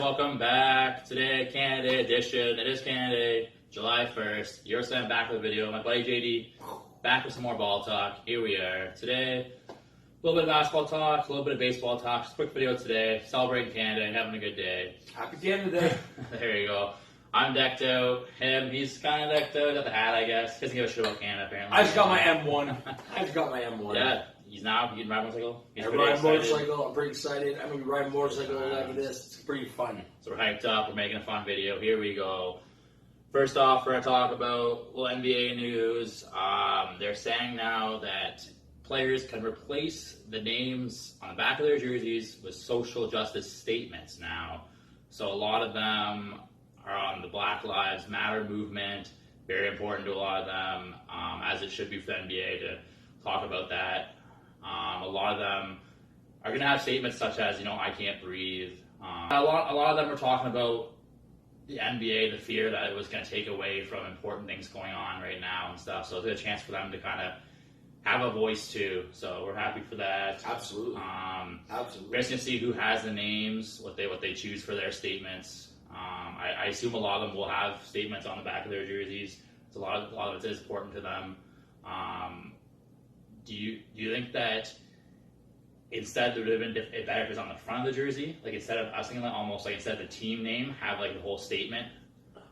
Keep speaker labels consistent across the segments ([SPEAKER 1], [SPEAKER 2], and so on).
[SPEAKER 1] welcome back. Today, Canada Day edition. It is Canada Day, July 1st. Euroslam back with a video. My buddy JD back with some more ball talk. Here we are. Today, a little bit of basketball talk, a little bit of baseball talk. Just a quick video today. Celebrating Canada, having a good day.
[SPEAKER 2] Happy Canada Day.
[SPEAKER 1] There you go. I'm decked out. He's kind of decked out. Got the hat, I guess. Doesn't give a shit about Canada, apparently.
[SPEAKER 2] I just got my M1.
[SPEAKER 1] Yeah. He's now, you can ride a motorcycle?
[SPEAKER 2] I ride a motorcycle, I'm pretty excited. I'm going to be riding a motorcycle after this. It's pretty fun.
[SPEAKER 1] So we're hyped up, we're making a fun video. Here we go. First off, we're going to talk about a little NBA news. They're saying now that players can replace the names on the back of their jerseys with social justice statements now. So a lot of them are on the Black Lives Matter movement. Very important to a lot of them, as it should be for the NBA to talk about that. A lot of them are going to have statements such as, I can't breathe. A lot of them are talking about the NBA, the fear that it was going to take away from important things going on right now and stuff. So it's a chance for them to kind of have a voice too. So we're happy for that.
[SPEAKER 2] Absolutely. Absolutely.
[SPEAKER 1] We're just going to see who has the names, what they choose for their statements. I assume a lot of them will have statements on the back of their jerseys. So a lot of it is important to them. Do you think that instead it would have been better if it was on the front of the jersey? Like instead of, I was thinking like almost like instead of the team name, have like the whole statement.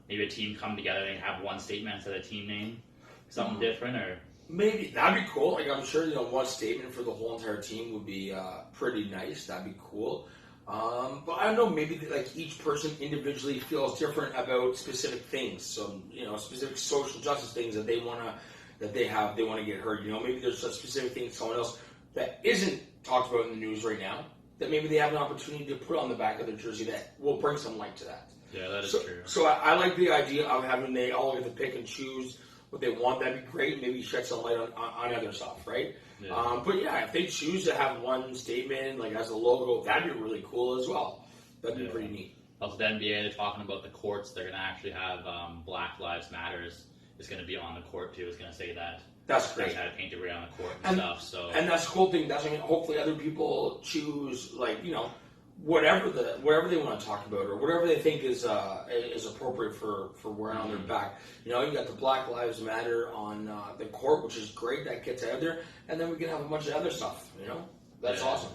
[SPEAKER 1] Maybe a team come together and have one statement instead of the team name. Something different, or
[SPEAKER 2] maybe that'd be cool. Like I'm sure one statement for the whole entire team would be pretty nice. That'd be cool. But I don't know. Maybe like each person individually feels different about specific things. So specific social justice things that they want to get heard. Maybe there's a specific thing someone else that isn't talked about in the news right now that maybe they have an opportunity to put on the back of their jersey that will bring some light to that.
[SPEAKER 1] Yeah, that is true.
[SPEAKER 2] So I like the idea of having they all get to pick and choose what they want. That'd be great. Maybe shed some light on other stuff, right?
[SPEAKER 1] Yeah.
[SPEAKER 2] But yeah, if they choose to have one statement like as a logo, that'd be really cool as well. That'd be pretty neat.
[SPEAKER 1] Also, the NBA, they're talking about the courts. They're going to actually have Black Lives Matters is going to be on the court too. It's going to say that.
[SPEAKER 2] That's great.
[SPEAKER 1] That's how to paint it right on the court and stuff. So
[SPEAKER 2] and that's the cool thing. That's hopefully other people choose whatever they want to talk about or whatever they think is appropriate for wearing on their back. You got the Black Lives Matter on the court, which is great. That gets out there, and then we can have a bunch of other stuff. That's awesome.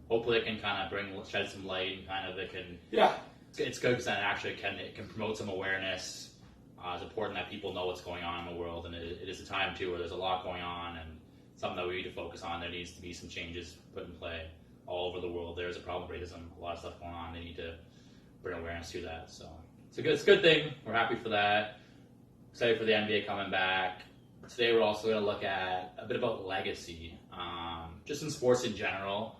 [SPEAKER 1] Hopefully, it can kind of shed some light and kind of it can.
[SPEAKER 2] Yeah,
[SPEAKER 1] it's good because then actually it can promote some awareness. It's important that people know what's going on in the world, and it is a time too where there's a lot going on and something that we need to focus on. There needs to be some changes put in play all over the world. There's a problem with racism, a lot of stuff going on. They need to bring awareness to that. So it's a good thing. We're happy for that. Excited for the NBA coming back. Today we're also going to look at a bit about legacy, just in sports in general.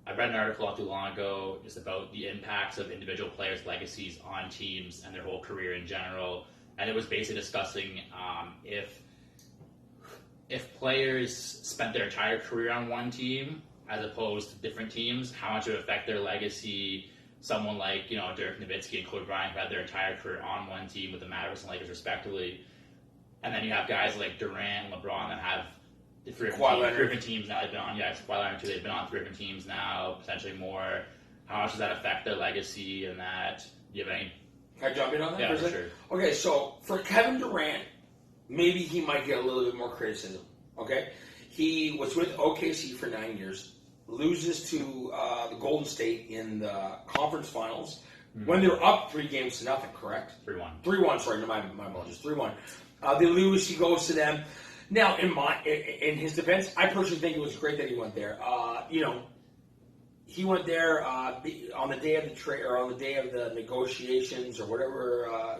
[SPEAKER 1] I read an article not too long ago just about the impacts of individual players' legacies on teams and their whole career in general. And it was basically discussing if players spent their entire career on one team as opposed to different teams, how much it would affect their legacy. Someone like, Dirk Nowitzki and Kobe Bryant who had their entire career on one team with the Mavericks and Lakers respectively. And then you have guys like Durant and LeBron that have different teams now they've been on. Yeah, Kawhi Leonard too. They've been on different teams now, potentially more. How much does that affect their legacy and that? Do you have any?
[SPEAKER 2] Can I jump in on that?
[SPEAKER 1] Yeah, for sure.
[SPEAKER 2] Okay, so for Kevin Durant, maybe he might get a little bit more criticism. Okay, he was with OKC for 9 years, loses to the Golden State in the conference finals when they were up 3-0, correct?
[SPEAKER 1] 3-1.
[SPEAKER 2] 3-1. Sorry, no, my apologies. 3-1. They lose. He goes to them. Now, in his defense, I personally think it was great that he went there. He went there on the day of the trade or on the day of the negotiations or whatever.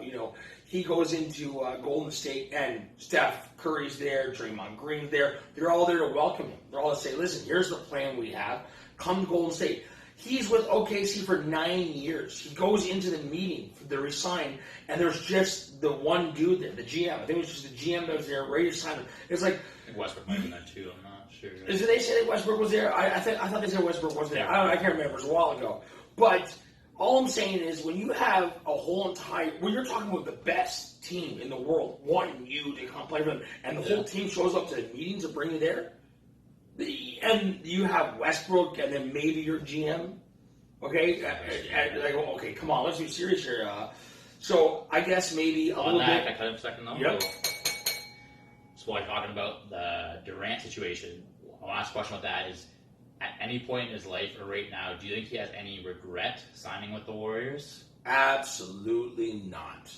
[SPEAKER 2] He goes into Golden State and Steph Curry's there, Draymond Green's there. They're all there to welcome him. They're all to say, "Listen, here's the plan we have. Come to Golden State." He's with OKC for 9 years. He goes into the meeting for the resign, and there's just the one dude there, the GM. I think it was just the GM that was there, ready to sign him. It's like
[SPEAKER 1] I think Westbrook might have been there too. I'm not sure.
[SPEAKER 2] Did they say that Westbrook was there? I thought they said Westbrook was there. I can't remember. It was a while ago. But all I'm saying is when you have a whole entire – when you're talking about the best team in the world wanting you to come play for them, and the whole team shows up to the meetings to bring you there, and you have Westbrook and then maybe your GM – Okay, like, okay, come on, let's be serious here. So I guess maybe a little
[SPEAKER 1] that,
[SPEAKER 2] bit.
[SPEAKER 1] I cut him a second though.
[SPEAKER 2] Yep.
[SPEAKER 1] So while talking about the Durant situation, my last question with that is: at any point in his life or right now, do you think he has any regret signing with the Warriors?
[SPEAKER 2] Absolutely not.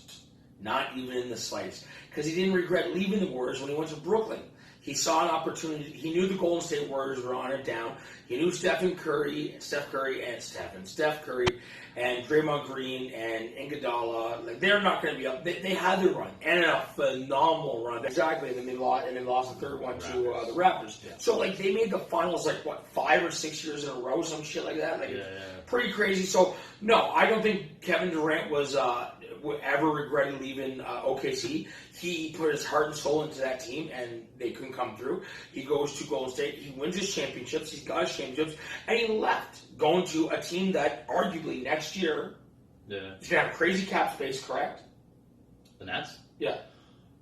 [SPEAKER 2] Not even in the slightest. Because he didn't regret leaving the Warriors when he went to Brooklyn. He saw an opportunity. He knew the Golden State Warriors were on it down. He knew Steph Curry, and Draymond Green and Iguodala. Like, they're not going to be up. They had their run and a phenomenal run. Exactly, and then they lost the third one to the Raptors. Yeah. So like they made the finals 5 or 6 years in a row, some shit like that. Pretty crazy. So no, I don't think Kevin Durant was ever regretted leaving OKC. He put his heart and soul into that team, and they couldn't come through. He goes to Golden State. He wins his championships. He's got his championships, and he left, going to a team that arguably next year he's going to have crazy cap space, correct?
[SPEAKER 1] The Nets?
[SPEAKER 2] Yeah.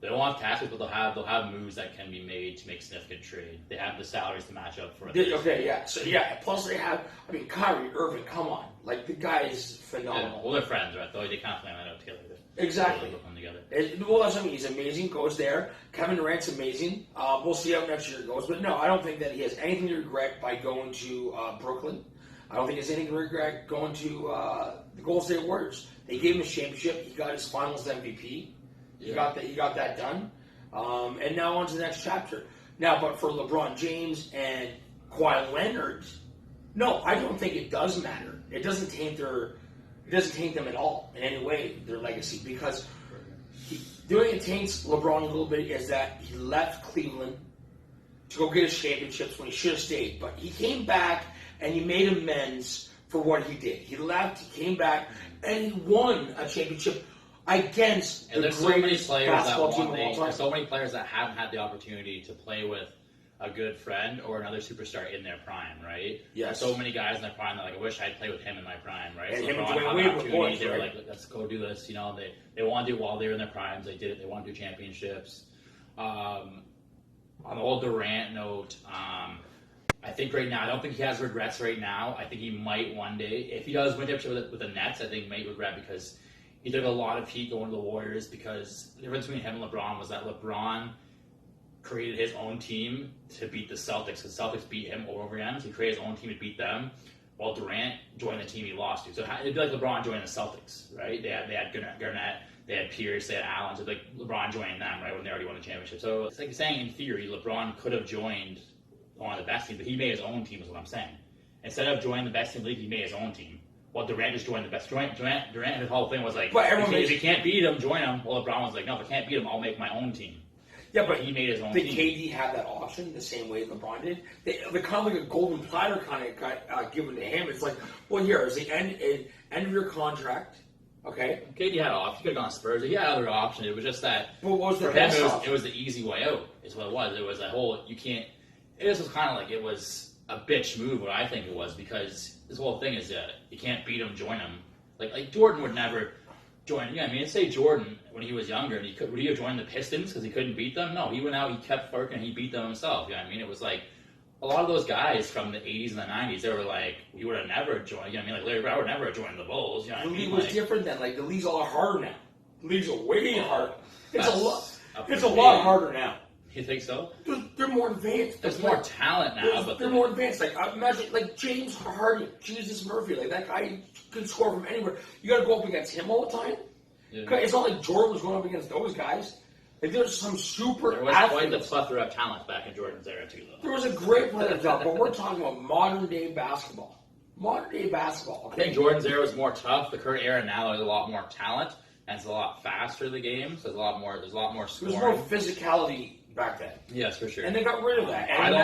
[SPEAKER 1] They don't have cap space, but they'll have moves that can be made to make significant trade. They have the salaries to match up for it.
[SPEAKER 2] Okay, yeah. So, yeah, plus they have, Kyrie Irving, come on. Like, the guy is phenomenal.
[SPEAKER 1] Yeah. Well, they're friends, right? Though they kind of plan that out together.
[SPEAKER 2] Exactly.
[SPEAKER 1] Together.
[SPEAKER 2] Well, that's what I mean. He's amazing. Goes there. Kevin Durant's amazing. We'll see how next year goes. But no, I don't think that he has anything to regret by going to Brooklyn. I don't think he has anything to regret going to the Golden State Warriors. They gave him a championship. He got his Finals MVP. He got that done. And now on to the next chapter. Now, but for LeBron James and Kawhi Leonard, no, I don't think it does matter. It doesn't taint them at all in any way, their legacy, because the only thing that taints LeBron a little bit is that he left Cleveland to go get his championships when he should have stayed. But he came back and he made amends for what he did. He left, he came back, and he won a championship against the greatest basketball team of all time.
[SPEAKER 1] There's so many players that haven't had the opportunity to play with a good friend or another superstar in their prime, right?
[SPEAKER 2] Yes.
[SPEAKER 1] There's so many guys in their prime that I wish I'd play with him in my prime, right?
[SPEAKER 2] And
[SPEAKER 1] so
[SPEAKER 2] him
[SPEAKER 1] LeBron
[SPEAKER 2] and Dwayne Wade were boys,
[SPEAKER 1] they were
[SPEAKER 2] right?
[SPEAKER 1] like, let's go do this. They want to do it while they were in their primes. They did it. They want to do championships. On the whole Durant note, I think right now, I don't think he has regrets right now. I think he might one day. If he does win championship with the Nets, I think he might regret because he took a lot of heat going to the Warriors because the difference between him and LeBron was that LeBron created his own team to beat the Celtics because Celtics beat him over again. So he created his own team to beat them, while Durant joined the team he lost to. So it'd be like LeBron joining the Celtics, right? They had Garnett, they had Pierce, they had Allen. So it'd be like LeBron joining them, right, when they already won the championship. So it's like saying in theory, LeBron could have joined one of the best teams, but he made his own team, is what I'm saying. Instead of joining the best team in the league, he made his own team. Well, Durant just joined the best. Durant, his whole thing was like, if you can't beat him, join him. Well, LeBron was like, no, if I can't beat him, I'll make my own team.
[SPEAKER 2] Yeah, but
[SPEAKER 1] he made his own
[SPEAKER 2] did
[SPEAKER 1] team.
[SPEAKER 2] KD have that option the same way LeBron did? They kind of like a golden platter kind of got given to him. It's like, well, here is the end of your contract. Okay.
[SPEAKER 1] KD had options. He could have gone Spurs. He had other options. It was just that.
[SPEAKER 2] What was the
[SPEAKER 1] for
[SPEAKER 2] best
[SPEAKER 1] him,
[SPEAKER 2] option?
[SPEAKER 1] It was the easy way out. Is what it was. It was that whole you can't. This was kind of like it was a bitch move. What I think it was, because this whole thing is that you can't beat him, join him. Like Jordan would never join. Yeah, I mean, say Jordan when he was younger, and would he have joined the Pistons because he couldn't beat them? No, he went out, he kept working, he beat them himself. You know what I mean? It was like a lot of those guys from the 80s and the 90s, they were like, we would have never joined. You know what I mean? Like Larry Brown would never have joined the Bulls. You know what I mean?
[SPEAKER 2] The league was different then. Like the league's a lot harder now. The league's way harder. It's a lot harder now.
[SPEAKER 1] You think so?
[SPEAKER 2] They're more advanced.
[SPEAKER 1] There's more talent now, but
[SPEAKER 2] they're more advanced. Like imagine, like James Harden, Jesus Murphy, like that guy can score from anywhere. You got to go up against him all the time. Yeah. It's not like Jordan was going up against those guys. Like there's some super.
[SPEAKER 1] There was
[SPEAKER 2] athletes.
[SPEAKER 1] quite the plethora of talent back in Jordan's era too, though.
[SPEAKER 2] There was a great plethora of talent, but we're talking about modern day basketball. Modern day basketball. Okay?
[SPEAKER 1] I think Jordan's era was more tough. The current era now is a lot more talent and it's a lot faster. The game, so there's a lot more scoring.
[SPEAKER 2] There's more physicality back then.
[SPEAKER 1] Yes, for sure.
[SPEAKER 2] And they got rid of that. And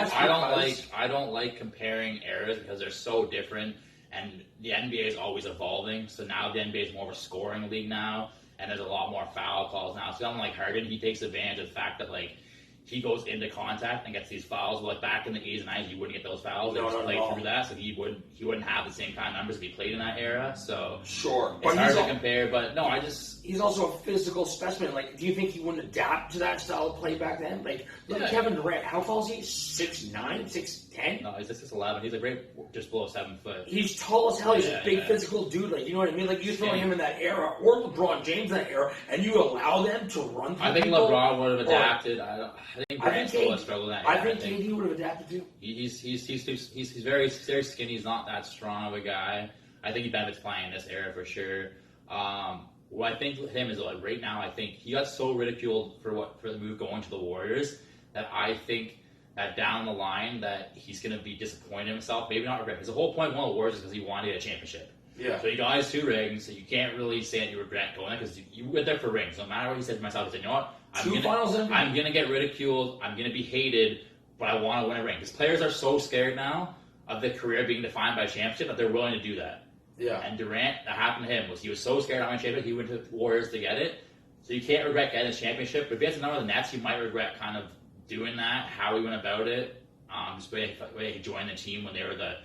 [SPEAKER 1] I don't like comparing eras because they're so different. And the NBA is always evolving. So now the NBA is more of a scoring league now, and there's a lot more foul calls now. So I'm like Harden, he takes advantage of the fact that like he goes into contact and gets these fouls. Like back in the 80s and 90s, you wouldn't get those fouls. They
[SPEAKER 2] No,
[SPEAKER 1] just
[SPEAKER 2] not at
[SPEAKER 1] played
[SPEAKER 2] all.
[SPEAKER 1] through that, so he wouldn't have the same kind of numbers if he played in that era. So
[SPEAKER 2] Sure,
[SPEAKER 1] it's
[SPEAKER 2] but
[SPEAKER 1] hard to compare. But no,
[SPEAKER 2] he's also a physical specimen. Like, do you think he wouldn't adapt to that style of play back then? Like, look at Kevin Durant. How tall is he? 6'9", 6'10"?
[SPEAKER 1] No, he's just 6'11". He's a great, just below 7 foot.
[SPEAKER 2] He's tall as hell. He's a big physical dude. Like, you know what I mean? Like, you throw him in that era, or LeBron James in that era, and you allow them to run through
[SPEAKER 1] I think
[SPEAKER 2] people,
[SPEAKER 1] LeBron would have adapted. I think Durant still would have struggled in that era.
[SPEAKER 2] I think KD would have adapted too.
[SPEAKER 1] He's very skinny. He's not that strong of a guy. I think he benefits playing in this era for sure. What I think with him is like right now, I think he got so ridiculed for the move going to the Warriors that I think that down the line that he's going to be disappointed in himself. Maybe not regret. Because the whole point of one of the Warriors is because he wanted to get a championship.
[SPEAKER 2] Yeah.
[SPEAKER 1] So he got his 2 rings, so you can't really say that you regret going there because you went there for rings. No matter what he said to myself, he said, you know what? I'm going to get ridiculed. I'm going to be hated, but I want to win a ring. Because players are so scared now of their career being defined by a championship that they're willing to do that.
[SPEAKER 2] Yeah.
[SPEAKER 1] And Durant, that happened to him. He was so scared of winning a championship, he went to the Warriors to get it. So you can't regret getting a championship. But if he has another Nets, you might regret kind of doing that, how he went about it. Just the way he joined the team when they were the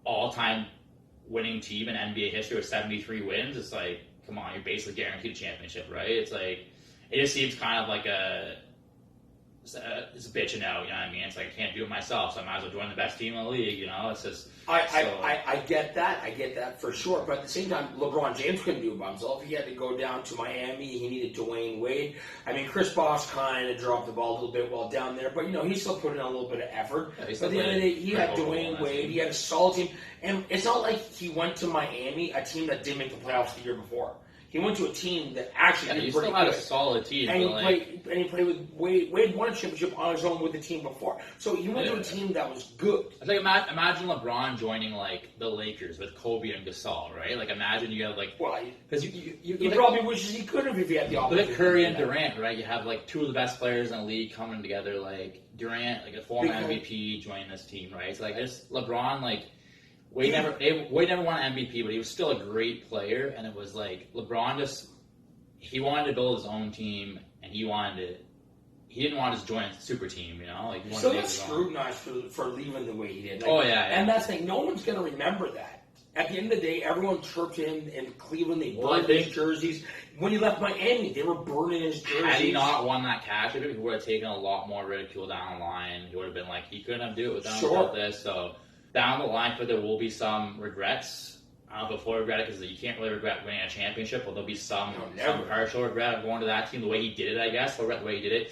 [SPEAKER 1] all-time winning team in NBA history with 73 wins. It's like, come on, you're basically guaranteed a championship, right? It's like, it just seems kind of like it's a bitching out, you know what I mean? It's like, I can't do it myself, so I might as well join the best team in the league, you know? It's just...
[SPEAKER 2] I get that for sure, but at the same time, LeBron James couldn't do it by himself. He had to go down to Miami. He needed Dwayne Wade. I mean, Chris Bosh kind of dropped the ball a little bit while down there, but, you know, he still put in a little bit of effort. Yeah, but at the end of the day, he had Dwayne Wade. He had a solid team, and it's not like he went to Miami, a team that didn't make the playoffs the year before. He went to a team that actually did pretty good.
[SPEAKER 1] He still had a solid team.
[SPEAKER 2] And he played with Wade. Wade won a championship on his own with the team before. So he went to a team that was good.
[SPEAKER 1] It's like imagine LeBron joining like the Lakers with Kobe and Gasol, right? Like imagine you have like...
[SPEAKER 2] Well,
[SPEAKER 1] because
[SPEAKER 2] he probably wishes he could have if he had the opportunity.
[SPEAKER 1] Look at Curry and Durant, right? You have like 2 of the best players in the league coming together. Like Durant, like a former MVP, joining this team, right? So like LeBron, like... Wade never won an MVP, but he was still a great player, and it was like LeBron he wanted to build his own team, and he didn't want to just join a super team, you know? Like, he
[SPEAKER 2] still got scrutinized for leaving the way he did. Like, and that's the thing, no one's going to remember that. At the end of the day, everyone chirped him in Cleveland. They burned his jerseys. When he left Miami, they were burning his jerseys.
[SPEAKER 1] Had he not won that cash, he would have taken a lot more ridicule down the line. He would have been like, he couldn't have done it without this, so... Down the line, but there will be some regrets. I don't know if he'll regret it because you can't really regret winning a championship, but there'll be some partial regret of going to that team the way he did it, I guess. He'll regret the way he did it.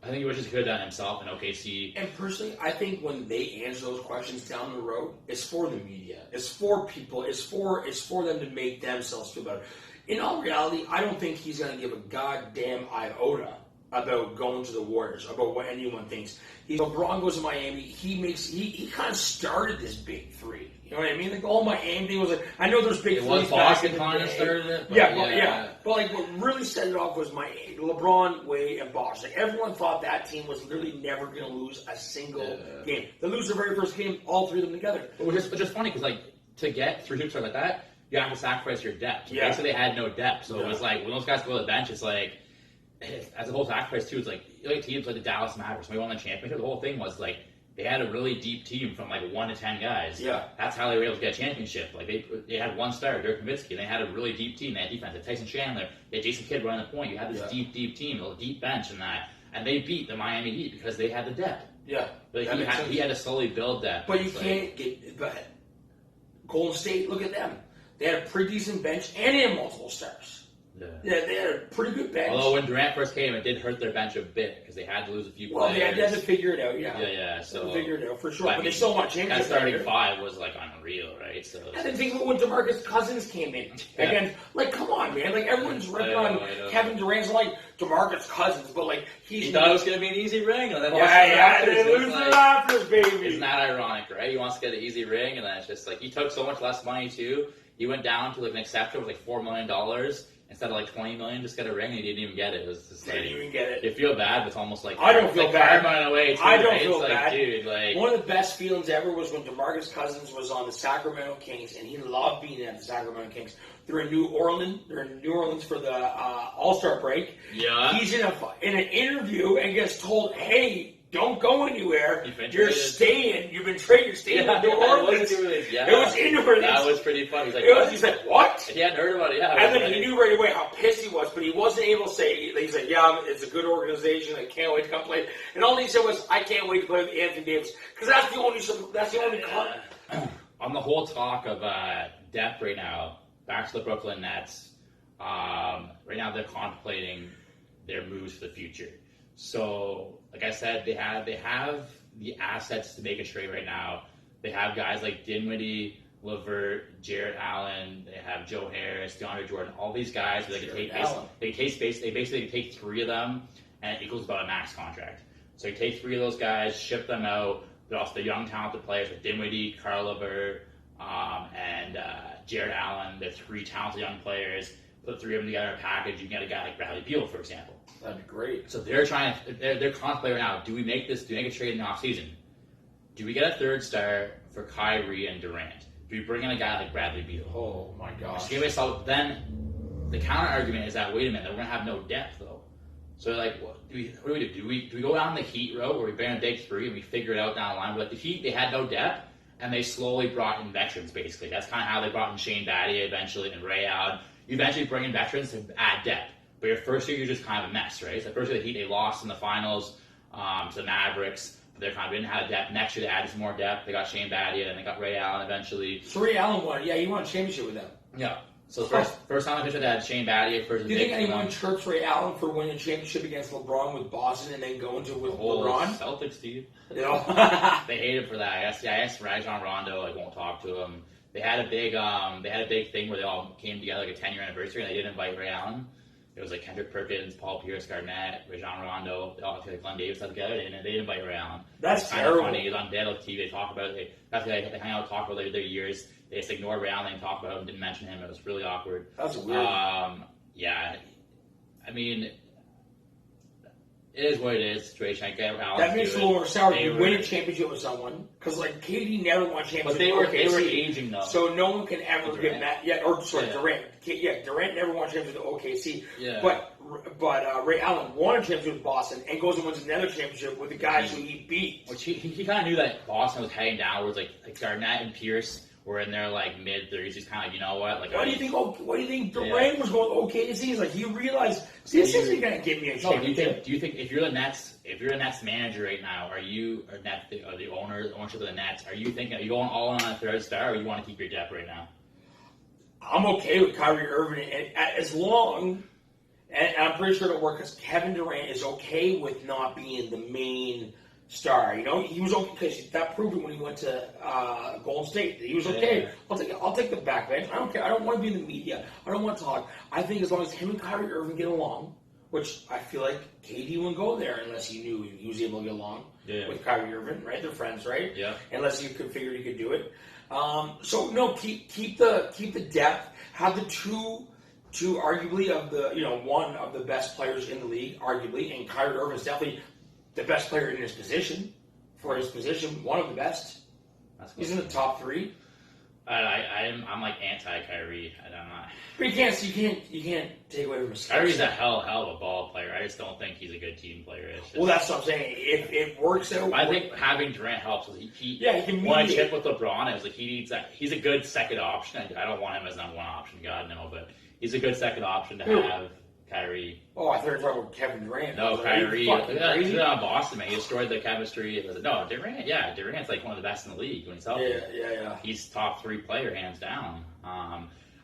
[SPEAKER 1] I think he wishes he could have done it himself in OKC.
[SPEAKER 2] And personally, I think when they answer those questions down the road, it's for the media. It's for people. It's for them to make themselves feel better. In all reality, I don't think he's going to give a goddamn iota about going to the Warriors, about what anyone thinks. LeBron goes to Miami. He kind of started this big 3. You know what I mean? Like the whole Miami thing was like, I know there's big 3s back in the day.
[SPEAKER 1] Started it,
[SPEAKER 2] but like what really set it off was LeBron, Wade, and Bosh. Like everyone thought that team was literally never going to lose a single game. They lose their very first game, all 3 of them together.
[SPEAKER 1] Which is funny because like to get 3 superstars like that, you have to sacrifice your depth.
[SPEAKER 2] Yeah.
[SPEAKER 1] Basically, they had no depth, so it was like when those guys go to the bench, it's like. As a whole sacrifice too, it's like teams like the Dallas Mavericks when they won the championship. The whole thing was like they had a really deep team from like 1 to 10 guys.
[SPEAKER 2] Yeah,
[SPEAKER 1] that's how they were able to get a championship. Like they had 1 star, Dirk Nowitzki, and they had a really deep team. They had defense, they had Tyson Chandler, they had Jason Kidd running the point. You had this deep team, a deep bench, and they beat the Miami Heat because they had the depth.
[SPEAKER 2] Yeah,
[SPEAKER 1] but he had to slowly build that.
[SPEAKER 2] But you can't get. But Golden State, look at them. They had a pretty decent bench and they had multiple stars. Yeah, they had a pretty good bench.
[SPEAKER 1] Although when Durant first came, it did hurt their bench a bit because they had to lose a few players.
[SPEAKER 2] Well, they had to figure it out,
[SPEAKER 1] So
[SPEAKER 2] they had to figure it out for sure. But they still want championship.
[SPEAKER 1] That starting 5 was like unreal, right? So.
[SPEAKER 2] And then think about when DeMarcus Cousins came in. Again, like, come on, man. Like, everyone's ripping on Kevin Durant's like DeMarcus Cousins, but like
[SPEAKER 1] he thought it was going to be an easy ring, and then
[SPEAKER 2] they lose the Raptors, baby.
[SPEAKER 1] Isn't that ironic, right? He wants to get an easy ring, and then it's just like he took so much less money too. He went down to like an exception with like $4 million. instead of like $20 million, just get a ring, and he didn't even get it. It was just like,
[SPEAKER 2] Didn't even get it.
[SPEAKER 1] You feel bad, but it's almost like
[SPEAKER 2] I don't feel
[SPEAKER 1] like
[SPEAKER 2] bad.
[SPEAKER 1] karma in a way, too,
[SPEAKER 2] I don't
[SPEAKER 1] right?
[SPEAKER 2] feel
[SPEAKER 1] it's
[SPEAKER 2] bad.
[SPEAKER 1] Like, dude, like
[SPEAKER 2] one of the best feelings ever was when DeMarcus Cousins was on the Sacramento Kings, and he loved being at the Sacramento Kings. They're in New Orleans for the All-Star break.
[SPEAKER 1] Yeah.
[SPEAKER 2] He's in an interview and gets told, "Hey, don't go anywhere. You're staying. You've been traded. You're staying in New Orleans." It was in New Orleans.
[SPEAKER 1] That was pretty funny. He's like,
[SPEAKER 2] what?
[SPEAKER 1] He hadn't heard about it. Yeah.
[SPEAKER 2] And then he knew right away how pissed he was, but he wasn't able to say. He's like, "Yeah, it's a good organization. I can't wait to come play." And all he said was, "I can't wait to play with Anthony Davis because that's the only.
[SPEAKER 1] On the whole talk of depth right now, back to the Brooklyn Nets. Right now, they're contemplating their moves for the future. So, like I said, they have the assets to make a trade right now. They have guys like Dinwiddie, LeVert, Jarrett Allen. They have Joe Harris, DeAndre Jordan. All these guys. They basically take three of them, and it equals about a max contract. So you take three of those guys, ship them out. They're also the young, talented players with Dinwiddie, Carl LeVert, and Jarrett Allen. They're three talented young players. Put three of them together in a package. You can get a guy like Bradley Beal, for example.
[SPEAKER 2] That'd be great.
[SPEAKER 1] So they're contemplating right now. Do we make a trade in the offseason? Do we get a third star for Kyrie and Durant? Do we bring in a guy like Bradley Beal?
[SPEAKER 2] Oh my gosh.
[SPEAKER 1] So then the counter argument is that, wait a minute, we're going to have no depth though. So like, what do we do? Do we go down the Heat road where we bring a big three and we figure it out down the line? But like the Heat, they had no depth and they slowly brought in veterans basically. That's kind of how they brought in Shane Battier eventually and Ray Allen. You eventually bring in veterans to add depth. But your first year, you're just kind of a mess, right? So the first year, the Heat, they lost in the finals to the Mavericks. But they kind of didn't have depth. Next year, they added some more depth. They got Shane Battier, and they got Ray Allen eventually.
[SPEAKER 2] So Ray Allen won. Yeah, he won a championship with them.
[SPEAKER 1] Yeah. So first time they had Shane Battier.
[SPEAKER 2] Do you think anyone chirps Ray Allen for winning a championship against LeBron with Boston and then going to with LeBron?
[SPEAKER 1] Celtics, dude.
[SPEAKER 2] You know?
[SPEAKER 1] They hate him for that. I guess Rajon Rondo, won't talk to him. They had a big thing where they all came together, like a 10-year anniversary, and they didn't invite Ray Allen. It was like Kendrick Perkins, Paul Pierce, Garnett, Rajon Rondo. They all like Glenn Davis got together, and they didn't invite Ray Allen.
[SPEAKER 2] That's terrible.
[SPEAKER 1] Funny. He's on Dead TV. They talk about it. They hang out, talk about their years. They just ignored Ray Allen and talk about him, didn't mention him. It was really awkward.
[SPEAKER 2] That's weird.
[SPEAKER 1] Yeah, I mean, it is what it is. Situation. I get Allen.
[SPEAKER 2] That makes it a little more sour. You win a championship with someone because KD never won a championship.
[SPEAKER 1] But they were aging though,
[SPEAKER 2] so no one can ever get that. Yeah, Durant. Yeah, Durant never won a championship with OKC.
[SPEAKER 1] Yeah.
[SPEAKER 2] But Ray Allen won a championship with Boston and goes and wins another championship with the guys who he beat.
[SPEAKER 1] Which he kind of knew that Boston was heading downwards. Like Garnett and Pierce were in their mid-30s. He's kind of you know what? Why do
[SPEAKER 2] you think Durant was going OKC? He's like he realized this isn't going to give me a championship.
[SPEAKER 1] Do you think if you're the Nets manager right now, are you the ownership of the Nets? Are you going all in on a third star, or you want to keep your depth right now?
[SPEAKER 2] I'm okay with Kyrie Irving, and as long, and I'm pretty sure it'll work because Kevin Durant is okay with not being the main star. You know, he was okay because that proved it when he went to Golden State. He was okay. Yeah. I'll take the back bench. I don't care. I don't want to be in the media. I don't want to talk. I think as long as him and Kyrie Irving get along, which I feel like KD wouldn't go there unless he knew he was able to get along with Kyrie Irving, right? They're friends, right?
[SPEAKER 1] Yeah.
[SPEAKER 2] Unless you could figure he could do it. So no, keep the depth. Have the two arguably of the one of the best players in the league, arguably, and Kyrie Irving is definitely the best player in his position. For his position, one of the best. He's in the top three.
[SPEAKER 1] I'm like anti-Kyrie. I'm not.
[SPEAKER 2] But you can't take away from his skill.
[SPEAKER 1] Kyrie's a hell of a ball player. I just don't think he's a good team player.
[SPEAKER 2] Well, that's what I'm saying. If it works out,
[SPEAKER 1] I think having Durant helps. He
[SPEAKER 2] can
[SPEAKER 1] won a chip with LeBron. It was like he needs that. He's a good second option. I don't want him as number one option. God no, but he's a good second option to have. Kyrie.
[SPEAKER 2] Oh, I thought you were talking about Kevin Durant.
[SPEAKER 1] No, Kyrie. He's on Boston, man. He destroyed the chemistry. No, Durant. Yeah, Durant's like one of the best in the league when he's healthy.
[SPEAKER 2] Yeah.
[SPEAKER 1] He's top 3 player, hands down.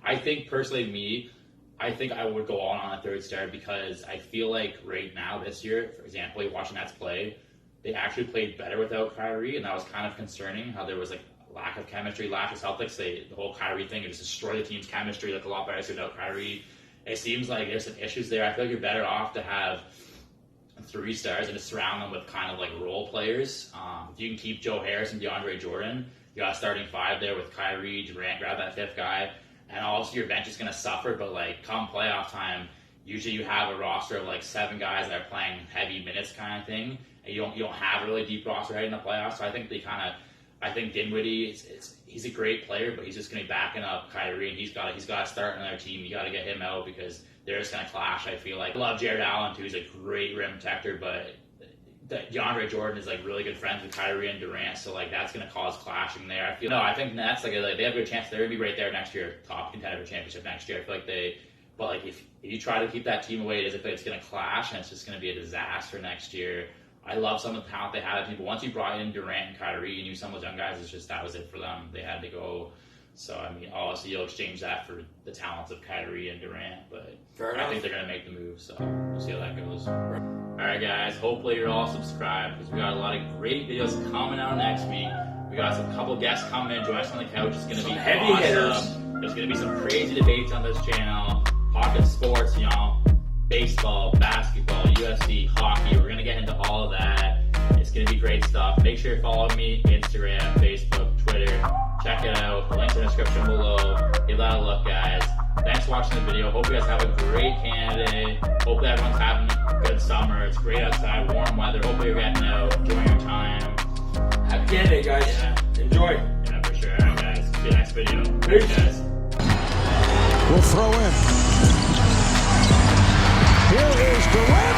[SPEAKER 1] I think personally, I think I would go on a third star because I feel like right now this year, for example, you're watching Nets play, they actually played better without Kyrie, and that was kind of concerning. How there was lack of chemistry, lack of Celtics. The whole Kyrie thing, it just destroyed the team's chemistry. A lot better without Kyrie. It seems like there's some issues there. I feel like you're better off to have 3 stars and to surround them with kind of role players. If you can keep Joe Harris and DeAndre Jordan, you got a starting 5 there with Kyrie, Durant, grab that 5th guy, and also your bench is going to suffer. But like come playoff time, usually you have a roster of like 7 guys that are playing heavy minutes kind of thing, and you don't have a really deep roster heading in the playoffs. So I think I think Dinwiddie, he's a great player, but he's just going to be backing up Kyrie, and he's got to start another team. You got to get him out because they're just going to clash. I feel like I love Jared Allen too. He's a great rim protector, but DeAndre Jordan is like really good friends with Kyrie and Durant, so like that's going to cause clashing there. I think Nets they have a good chance. They're going to be right there next year, top contender for championship next year. I feel like but like if you try to keep that team away, it is it's going to clash, and it's just going to be a disaster next year. I love some of the talent they had. But once you brought in Durant and Kyrie, you knew some of those young guys. That was it for them. They had to go. So I mean, obviously you'll exchange that for the talents of Kyrie and Durant, but I think they're going to make the move. So we'll see how that goes. All right, guys. Hopefully you're all subscribed because we got a lot of great videos coming out next week. We got some couple guests coming in. Join us on the couch. It's going to be
[SPEAKER 2] heavy
[SPEAKER 1] awesome.
[SPEAKER 2] hitters.
[SPEAKER 1] There's going to be some crazy debates on this channel. Talking sports, baseball, basketball, UFC, hockey. We're going to get into all of that. It's going to be great stuff. Make sure you follow me, Instagram, Facebook, Twitter. Check it out. The link's in the description below. Give that a look, guys. Thanks for watching the video. Hope you guys have a great Canada Day. Hopefully everyone's having a good summer. It's great outside, warm weather. Hopefully you're getting out, enjoying your time.
[SPEAKER 2] Happy Canada Day, guys.
[SPEAKER 1] Yeah.
[SPEAKER 2] Enjoy.
[SPEAKER 1] Yeah, for sure. All right, guys. See you next video.
[SPEAKER 2] Peace.
[SPEAKER 1] Thanks, guys.
[SPEAKER 3] Will throw in. Here is Durant.